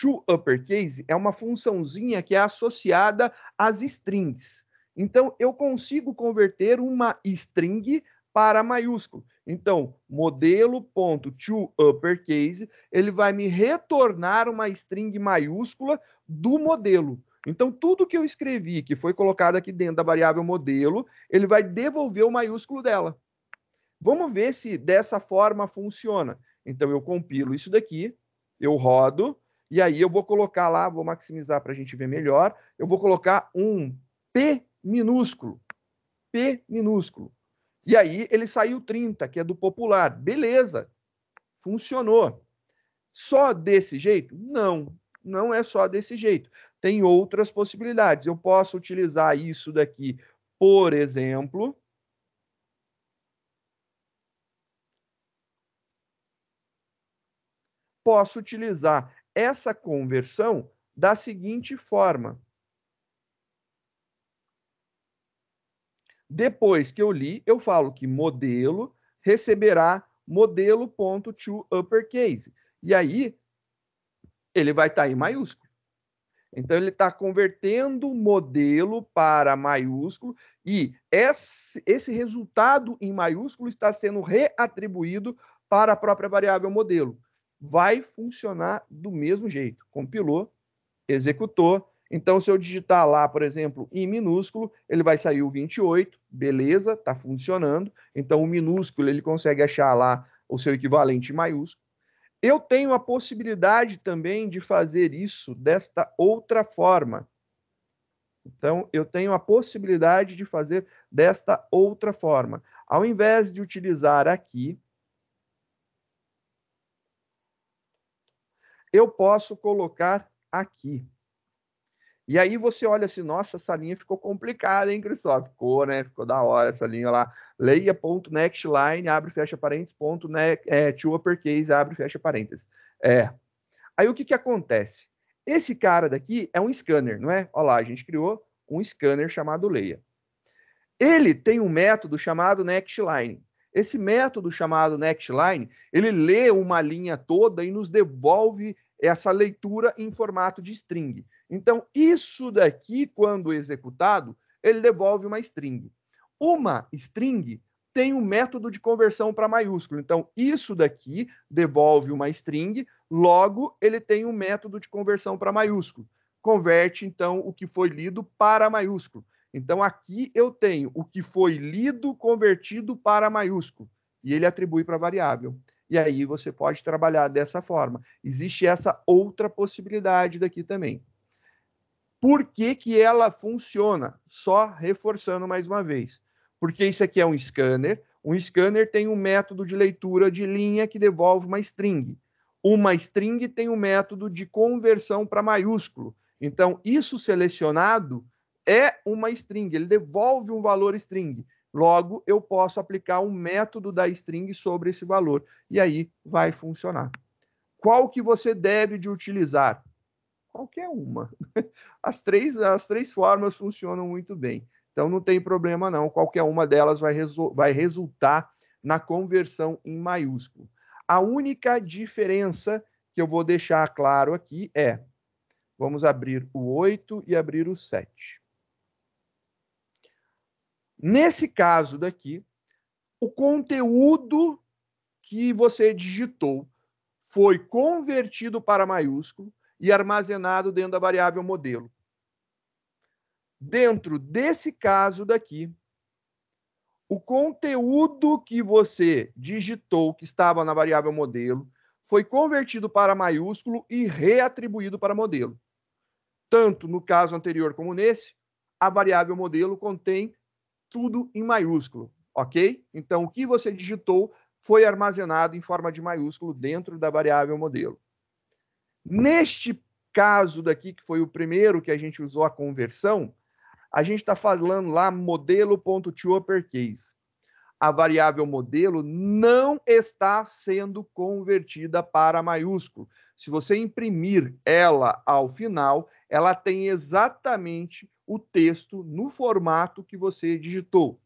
to uppercase é uma funçãozinha que é associada às strings. Então, eu consigo converter uma string para maiúsculo. Então, modelo.toUppercase, ele vai me retornar uma string maiúscula do modelo. Então, tudo que eu escrevi, que foi colocado aqui dentro da variável modelo, ele vai devolver o maiúsculo dela. Vamos ver se dessa forma funciona. Então, eu compilo isso daqui, eu rodo, e aí eu vou colocar lá, vou maximizar para a gente ver melhor, eu vou colocar um P minúsculo. P minúsculo. E aí ele saiu 30, que é do popular. Beleza, funcionou. Só desse jeito? Não, não é só desse jeito. Tem outras possibilidades. Eu posso utilizar isso daqui, por exemplo. Posso utilizar essa conversão da seguinte forma. Depois que eu li, eu falo que modelo receberá modelo.toUppercase. E aí, ele vai estar em maiúsculo. Então, ele está convertendo modelo para maiúsculo e esse resultado em maiúsculo está sendo reatribuído para a própria variável modelo. Vai funcionar do mesmo jeito. Compilou, executou. Então, se eu digitar lá, por exemplo, em minúsculo, ele vai sair o 28, beleza, está funcionando. Então, o minúsculo, ele consegue achar lá o seu equivalente em maiúsculo. Eu tenho a possibilidade também de fazer isso desta outra forma. Então, eu tenho a possibilidade de fazer desta outra forma. Ao invés de utilizar aqui, eu posso colocar aqui. E aí você olha assim, nossa, essa linha ficou complicada, hein, Cristóvão? Ficou, né? Ficou da hora essa linha lá. Leia.nextline, abre e fecha parênteses, to uppercase, abre e fecha parênteses. Aí o que que acontece? Esse cara daqui é um scanner, não é? Olha lá, a gente criou um scanner chamado Leia. Ele tem um método chamado nextline. Esse método chamado nextline, ele lê uma linha toda e nos devolve essa leitura em formato de string. Então, isso daqui, quando executado, ele devolve uma string. Uma string tem um método de conversão para maiúsculo. Então, isso daqui devolve uma string, logo, ele tem um método de conversão para maiúsculo. Converte, então, o que foi lido para maiúsculo. Então, aqui eu tenho o que foi lido convertido para maiúsculo. E ele atribui para a variável. E aí você pode trabalhar dessa forma. Existe essa outra possibilidade daqui também. Por que que ela funciona? Só reforçando mais uma vez. Porque isso aqui é um scanner. Um scanner tem um método de leitura de linha que devolve uma string. Uma string tem um método de conversão para maiúsculo. Então, isso selecionado é uma string. Ele devolve um valor string. Logo, eu posso aplicar um método da string sobre esse valor. E aí vai funcionar. Qual que você deve de utilizar? Qualquer uma. As três formas funcionam muito bem. Então, não tem problema não. Qualquer uma delas vai resultar na conversão em maiúsculo. A única diferença que eu vou deixar claro aqui é, vamos abrir o 8 e abrir o 7. Nesse caso daqui, o conteúdo que você digitou foi convertido para maiúsculo e armazenado dentro da variável modelo. Dentro desse caso daqui, o conteúdo que você digitou, que estava na variável modelo, foi convertido para maiúsculo e reatribuído para modelo. Tanto no caso anterior como nesse, a variável modelo contém tudo em maiúsculo, ok? Então, o que você digitou foi armazenado em forma de maiúsculo dentro da variável modelo. Neste caso daqui, que foi o primeiro que a gente usou a conversão, a gente está falando lá modelo.toUppercase. A variável modelo não está sendo convertida para maiúsculo. Se você imprimir ela ao final, ela tem exatamente o texto no formato que você digitou.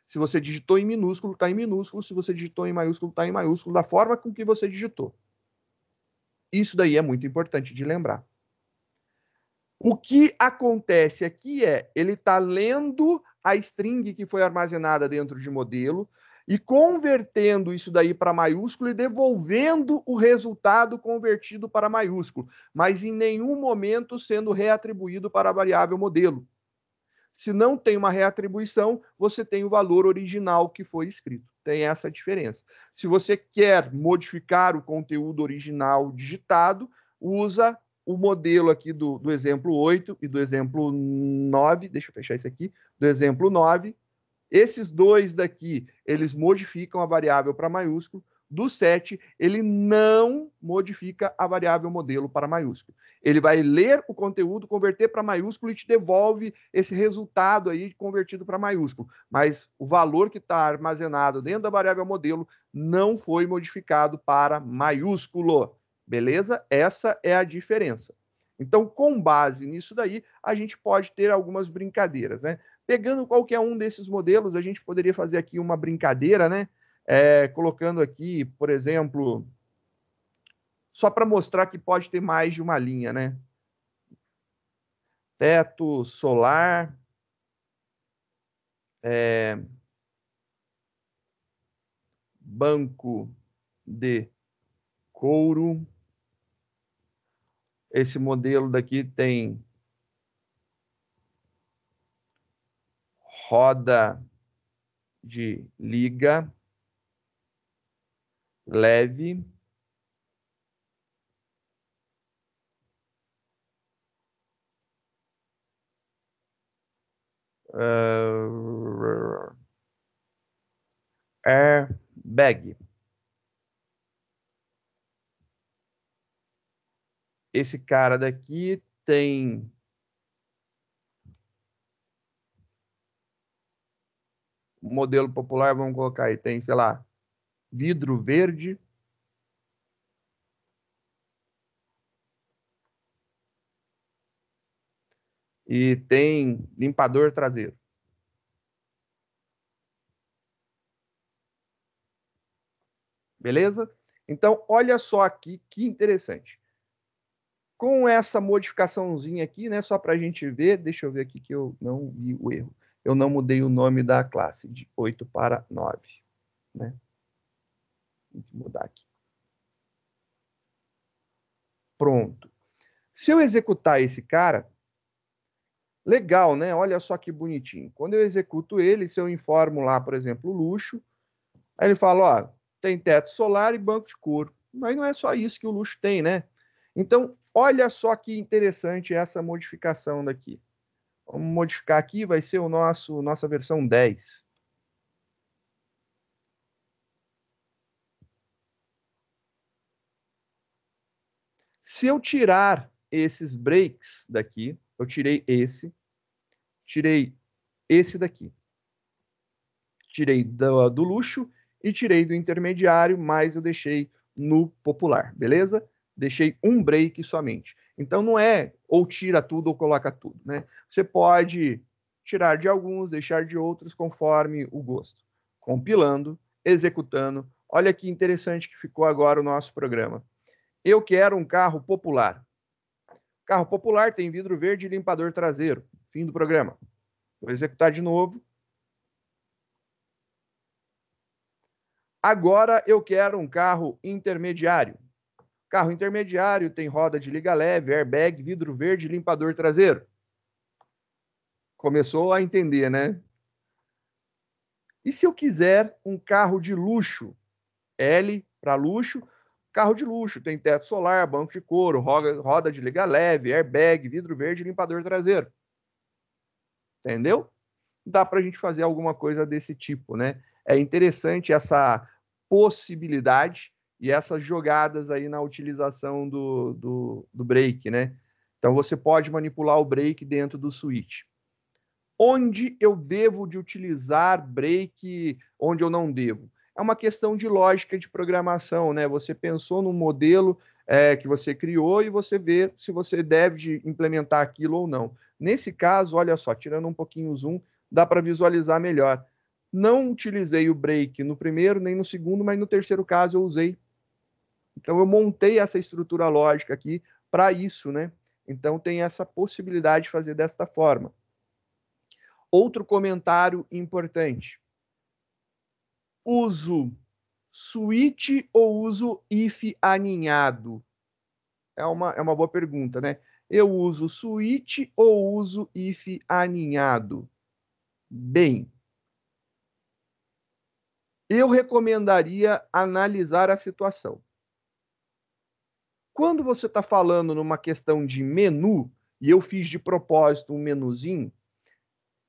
Se você digitou em minúsculo, está em minúsculo. Se você digitou em maiúsculo, está em maiúsculo, da forma com que você digitou. Isso daí é muito importante de lembrar. O que acontece aqui é, ele está lendo a string que foi armazenada dentro de modelo e convertendo isso daí para maiúsculo e devolvendo o resultado convertido para maiúsculo, mas em nenhum momento sendo reatribuído para a variável modelo. Se não tem uma reatribuição, você tem o valor original que foi escrito. Tem essa diferença. Se você quer modificar o conteúdo original digitado, usa o modelo aqui do exemplo 8 e do exemplo 9. Deixa eu fechar isso aqui. Do exemplo 9. Esses dois daqui, eles modificam a variável para maiúsculo. Do 7, ele não modifica a variável modelo para maiúsculo. Ele vai ler o conteúdo, converter para maiúsculo e te devolve esse resultado aí convertido para maiúsculo. Mas o valor que está armazenado dentro da variável modelo não foi modificado para maiúsculo. Beleza? Essa é a diferença. Então, com base nisso daí, a gente pode ter algumas brincadeiras, né? Pegando qualquer um desses modelos, a gente poderia fazer aqui uma brincadeira, né? Colocando aqui, por exemplo, só para mostrar que pode ter mais de uma linha, né? Teto solar, banco de couro. Esse modelo daqui tem roda de liga leve. Airbag. Esse cara daqui tem modelo popular, vamos colocar aí, tem, sei lá, vidro verde. E tem limpador traseiro. Beleza? Então, olha só aqui que interessante. Com essa modificaçãozinha aqui, né, só para a gente ver, deixa eu ver aqui que eu não vi o erro. Eu não mudei o nome da classe de 8 para 9. Né? Tem que mudar aqui. Pronto. Se eu executar esse cara, legal, né? Olha só que bonitinho. Quando eu executo ele, se eu informo lá, por exemplo, luxo, aí ele fala, ó, tem teto solar e banco de couro. Mas não é só isso que o luxo tem, né? Então, olha só que interessante essa modificação daqui. Vamos modificar aqui, vai ser nossa versão 10. Se eu tirar esses breaks daqui, eu tirei esse daqui. Tirei do luxo e tirei do intermediário, mas eu deixei no popular, beleza? Deixei um break somente. Então não é ou tira tudo ou coloca tudo, né? Você pode tirar de alguns, deixar de outros, conforme o gosto. Compilando, executando. Olha que interessante que ficou agora o nosso programa. Eu quero um carro popular. Carro popular tem vidro verde e limpador traseiro. Fim do programa. Vou executar de novo. Agora eu quero um carro intermediário. Carro intermediário tem roda de liga leve, airbag, vidro verde, limpador traseiro. Começou a entender, né? E se eu quiser um carro de luxo? L para luxo, carro de luxo, tem teto solar, banco de couro, roda de liga leve, airbag, vidro verde, limpador traseiro. Entendeu? Dá para a gente fazer alguma coisa desse tipo, né? É interessante essa possibilidade e essas jogadas aí na utilização do break, né? Então você pode manipular o break dentro do switch. Onde eu devo de utilizar break, onde eu não devo? É uma questão de lógica de programação, né? Você pensou no modelo que você criou e você vê se você deve de implementar aquilo ou não. Nesse caso, olha só, tirando um pouquinho o zoom, dá para visualizar melhor. Não utilizei o break no primeiro nem no segundo, mas no terceiro caso eu usei. Então, eu montei essa estrutura lógica aqui para isso, né? Então, tem essa possibilidade de fazer desta forma. Outro comentário importante. Uso switch ou uso if aninhado? É uma boa pergunta, né? Eu uso switch ou uso if aninhado? Bem, eu recomendaria analisar a situação. Quando você está falando numa questão de menu, e eu fiz de propósito um menuzinho,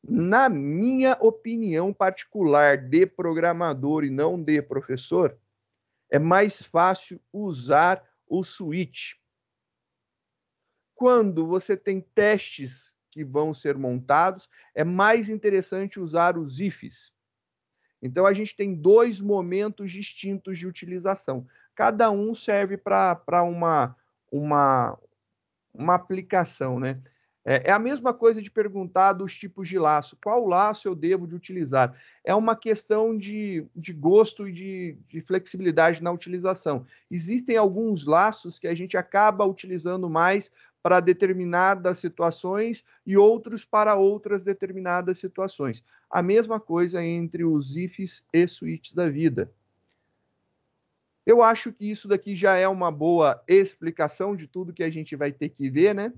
na minha opinião particular de programador e não de professor, é mais fácil usar o switch. Quando você tem testes que vão ser montados, é mais interessante usar os ifs. Então, a gente tem dois momentos distintos de utilização. Cada um serve para uma aplicação, né? É a mesma coisa de perguntar dos tipos de laço. Qual laço eu devo de utilizar? É uma questão de gosto e de flexibilidade na utilização. Existem alguns laços que a gente acaba utilizando mais para determinadas situações e outros para outras determinadas situações. A mesma coisa entre os ifs e switches da vida. Eu acho que isso daqui já é uma boa explicação de tudo que a gente vai ter que ver, né?